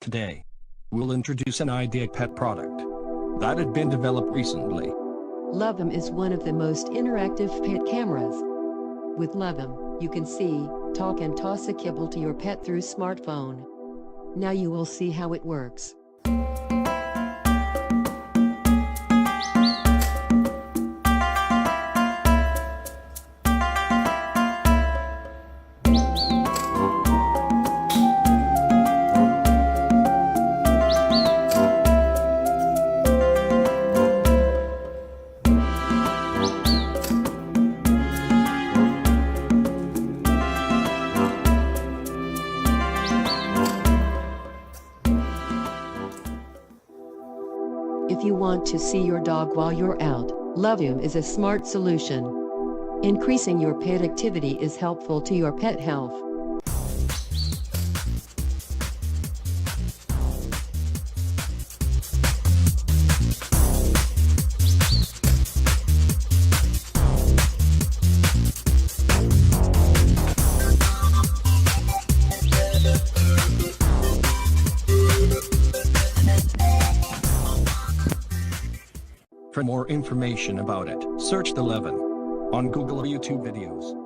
Today, we'll introduce an idea pet product that had been developed recently. Lovoom is one of the most interactive pet cameras. With Lovoom, you can see, talk and toss a kibble to your pet through smartphone. Now you will see how it works. If you want to see your dog while you're out, Lovoom is a smart solution. Increasing your pet activity is helpful to your pet health. For more information about it, search the Lovoom on Google or YouTube videos.